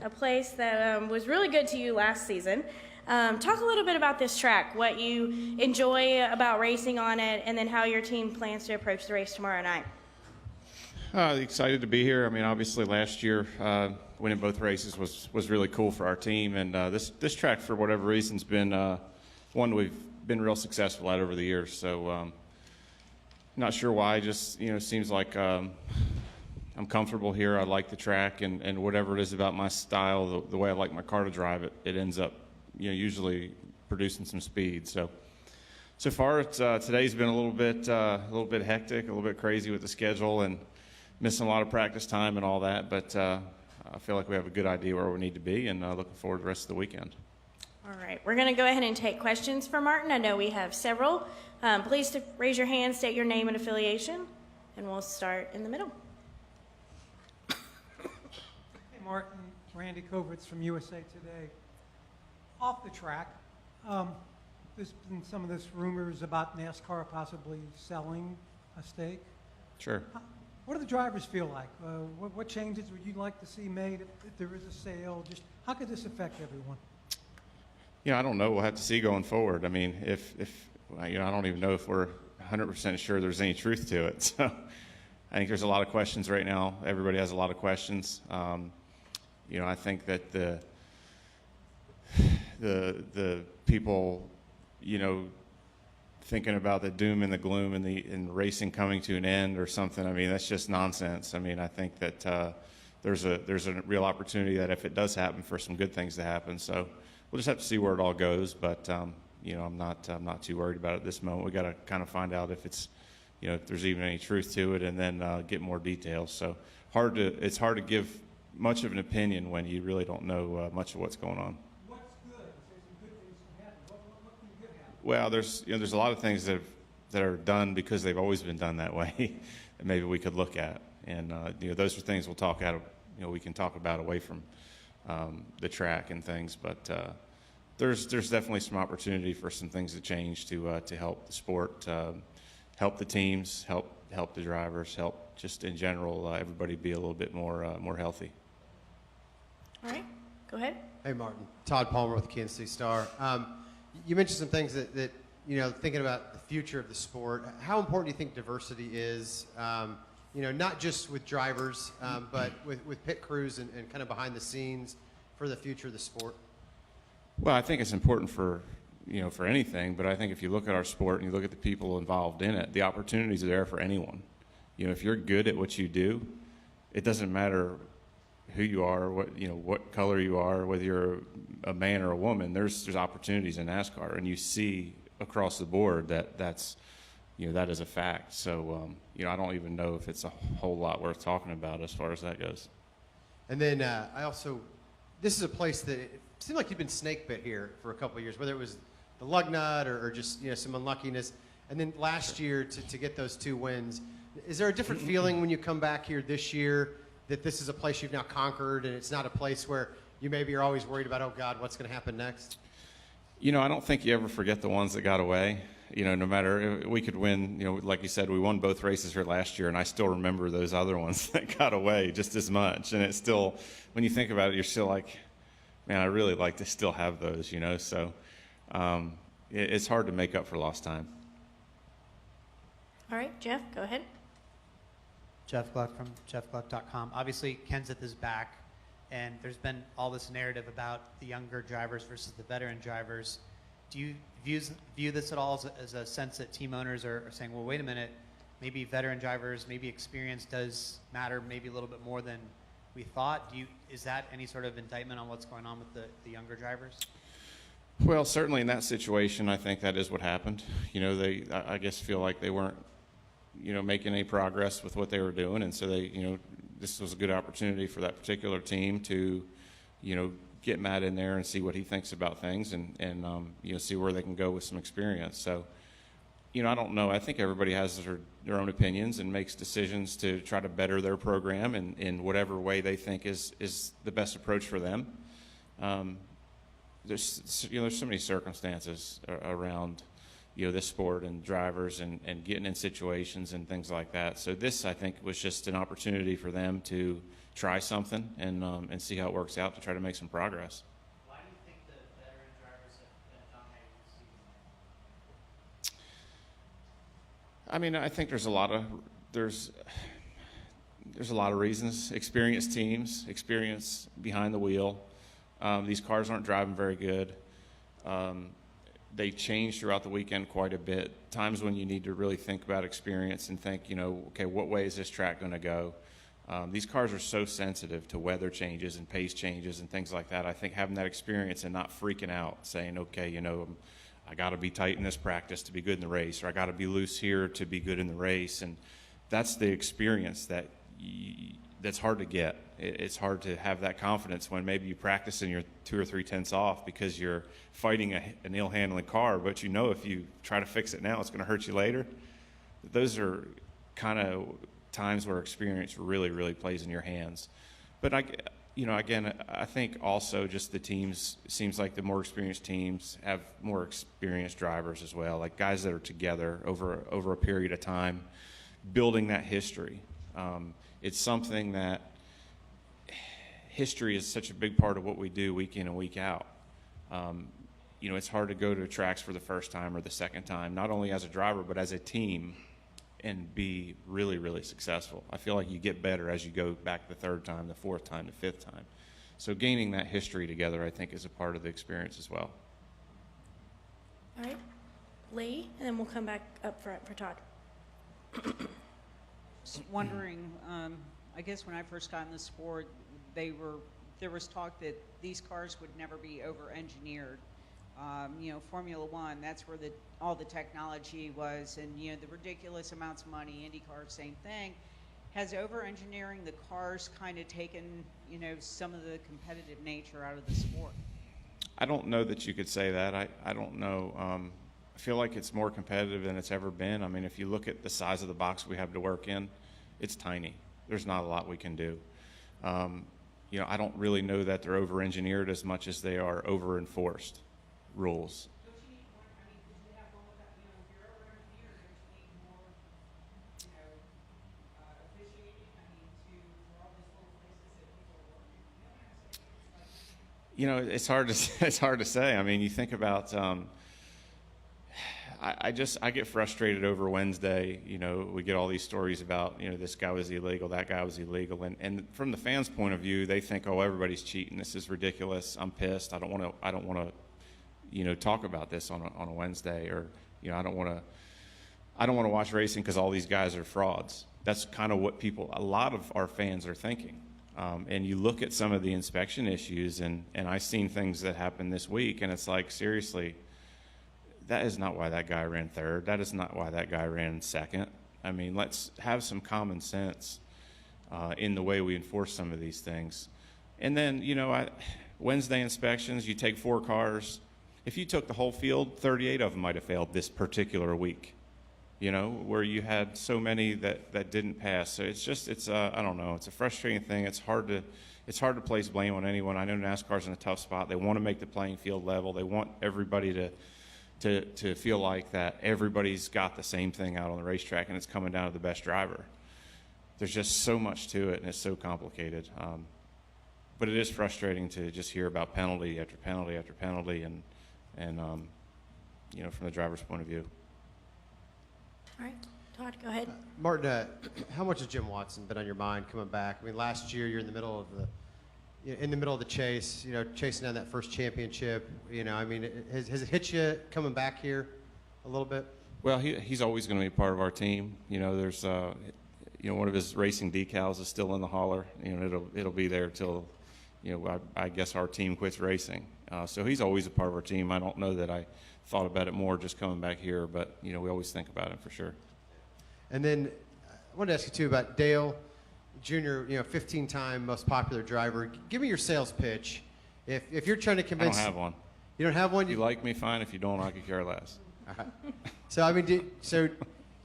a place that was really good to you last season. Talk a little bit about this track, what you enjoy about racing on it, and then how your team plans to approach the race tomorrow night. Excited to be here. I mean, obviously last year winning both races was really cool for our team, and this track, for whatever reason, has been one we've been real successful at over the years. So not sure why. Just seems like I'm comfortable here. I like the track, and whatever it is about my style, the way I like my car to drive, it ends up usually producing some speed. So far, today's been a little bit hectic, a little bit crazy with the schedule, and missing a lot of practice time and all that. But I feel like we have a good idea where we need to be, and looking forward to the rest of the weekend. All right, we're going to go ahead and take questions for Martin. I know we have several. Please raise your hand, state your name and affiliation, and we'll start in the middle. Hey, Martin, Randy Kovitz from USA Today. Off the track, there's been some of this rumors about NASCAR possibly selling a stake. Sure. What do the drivers feel like? What changes would you like to see made if there is a sale? Just how could this affect everyone? I don't know. We'll have to see going forward. I mean, if I don't even know if we're 100% sure there's any truth to it. So I think there's a lot of questions right now. Everybody has a lot of questions. I think that the people, thinking about the doom and the gloom and racing coming to an end or something, I mean, that's just nonsense. I mean, I think that there's a real opportunity that if it does happen, for some good things to happen. So we'll just have to see where it all goes. But I'm not too worried about it at this moment. We got to kind of find out if it's, if there's even any truth to it, and then get more details. So it's hard to give much of an opinion when you really don't know much of what's going on. What's good? Say some good things can happen. What can good happen? Well, there's a lot of things that are done because they've always been done that way that maybe we could look at, and those are things we can talk about away from the track and things. But there's definitely some opportunity for some things to change to help the sport, help the teams, help the drivers, help just in general everybody be a little bit more healthy. All right, go ahead. Hey, Martin. Todd Palmer with the Kansas City Star. You mentioned some things that thinking about the future of the sport. How important do you think diversity is, not just with drivers, but with pit crews and kind of behind the scenes for the future of the sport? Well, I think it's important for anything, but I think if you look at our sport and you look at the people involved in it, the opportunities are there for anyone. If you're good at what you do, it doesn't matter who you are, what color you are, whether you're a man or a woman. There's opportunities in NASCAR, and you see across the board that is a fact. So I don't even know if it's a whole lot worth talking about as far as that goes. And then this is a place that it seemed like you've been snake bit here for a couple of years, whether it was the lug nut or just some unluckiness. And then last year to get those 2 wins, is there a different feeling when you come back here this year that this is a place you've now conquered, and it's not a place where you maybe are always worried about, oh God, what's going to happen next? I don't think you ever forget the ones that got away. No matter, we could win, like you said, we won both races here last year, and I still remember those other ones that got away just as much. And it's still, when you think about it, you're still like, man, I really like to still have those, So it's hard to make up for lost time. All right, Jeff, go ahead. Jeff Gluck from jeffgluck.com. Obviously, Kenseth is back, and there's been all this narrative about the younger drivers versus the veteran drivers. Do you view this at all as a sense that team owners are saying, well, wait a minute, maybe veteran drivers, maybe experience does matter maybe a little bit more than we thought? Is that any sort of indictment on what's going on with the younger drivers? Well, certainly in that situation, I think that is what happened. They, I guess, feel like they weren't making any progress with what they were doing, and so they, this was a good opportunity for that particular team to, get Matt in there and see what he thinks about things, and see where they can go with some experience. So, I don't know. I think everybody has their own opinions and makes decisions to try to better their program in whatever way they think is the best approach for them. There's so many circumstances around this sport and drivers and getting in situations and things like that. So this, I think, was just an opportunity for them to try something and see how it works out to try to make some progress. Why do you think the veteran drivers have dominated the season? I mean, I think there's a lot of reasons. Experienced teams, experience behind the wheel. These cars aren't driving very good. They change throughout the weekend quite a bit. Times when you need to really think about experience and think, okay, what way is this track going to go? These cars are so sensitive to weather changes and pace changes and things like that. I think having that experience and not freaking out, saying, okay, I got to be tight in this practice to be good in the race, or I got to be loose here to be good in the race. And that's the experience that's hard to get. It's hard to have that confidence when maybe you practice and you're 2 or 3 tenths off because you're fighting an ill-handling car, but if you try to fix it now, it's going to hurt you later. Those are kind of times where experience really, really plays in your hands. But again, I think also just the teams, it seems like the more experienced teams have more experienced drivers as well, like guys that are together over a period of time, building that history. It's something that history is such a big part of what we do week in and week out. It's hard to go to tracks for the first time or the second time, not only as a driver, but as a team, and be really, really successful. I feel like you get better as you go back the third time, the fourth time, the fifth time. So gaining that history together, I think, is a part of the experience as well. All right, Lee, and then we'll come back up front for Todd. Just wondering, I guess when I first got in the sport, there was talk that these cars would never be over-engineered. Formula One, that's where all the technology was, and the ridiculous amounts of money. IndyCar, same thing. Has over-engineering the cars kind of taken, some of the competitive nature out of the sport? I don't know that you could say that. I don't know. I feel like it's more competitive than it's ever been. I mean, if you look at the size of the box we have to work in, it's tiny. There's not a lot we can do. I don't really know that they're over-engineered as much as they are over-enforced rules. It's hard to say. I mean, you think about. I get frustrated over Wednesday. We get all these stories about this guy was illegal, that guy was illegal, and from the fans' point of view, they think, oh, everybody's cheating. This is ridiculous. I'm pissed. I don't want to talk about this on a Wednesday, or I don't want to watch racing because all these guys are frauds. That's kind of what a lot of our fans are thinking. And you look at some of the inspection issues, and I've seen things that happened this week, and it's like, seriously, that is not why that guy ran third. That is not why that guy ran second. I mean, let's have some common sense in the way we enforce some of these things. And then, Wednesday inspections, you take 4 cars. If you took the whole field, 38 of them might have failed this particular week, where you had so many that didn't pass. So I don't know. It's a frustrating thing. It's hard to place blame on anyone. I know NASCAR's in a tough spot. They want to make the playing field level. They want everybody to feel like that everybody's got the same thing out on the racetrack, and it's coming down to the best driver. There's just so much to it, and it's so complicated. But it is frustrating to just hear about penalty after penalty after penalty, and from the driver's point of view. All right, Todd, go ahead. Martin, how much has Jim Watson been on your mind coming back? I mean, last year you're in the middle of the chase, chasing down that first championship. Has it hit you coming back here a little bit? Well, he's always going to be part of our team. There's one of his racing decals is still in the hauler. It'll be there till I guess our team quits racing. So he's always a part of our team. I don't know that I thought about it more just coming back here, but we always think about him for sure. And then I wanted to ask you too about Dale Jr., 15-time most popular driver. Give me your sales pitch. If you're trying to convince... I don't have one. You don't have one? If you like me, fine. If you don't, I could care less. All right. So,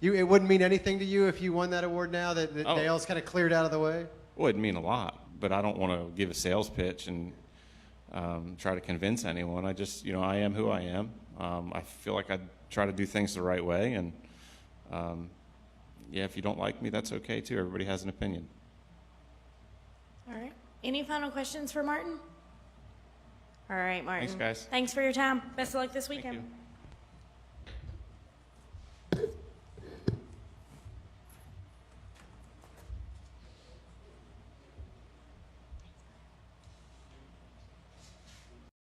it wouldn't mean anything to you if you won that award now that Dale's kind of cleared out of the way? Well, it'd mean a lot, but I don't want to give a sales pitch and try to convince anyone. I just, I am who I am. I feel like I try to do things the right way, and yeah, if you don't like me, that's okay too. Everybody has an opinion. All right. Any final questions for Martin? All right, Martin. Thanks, guys. Thanks for your time. Best of luck this Thank weekend. you.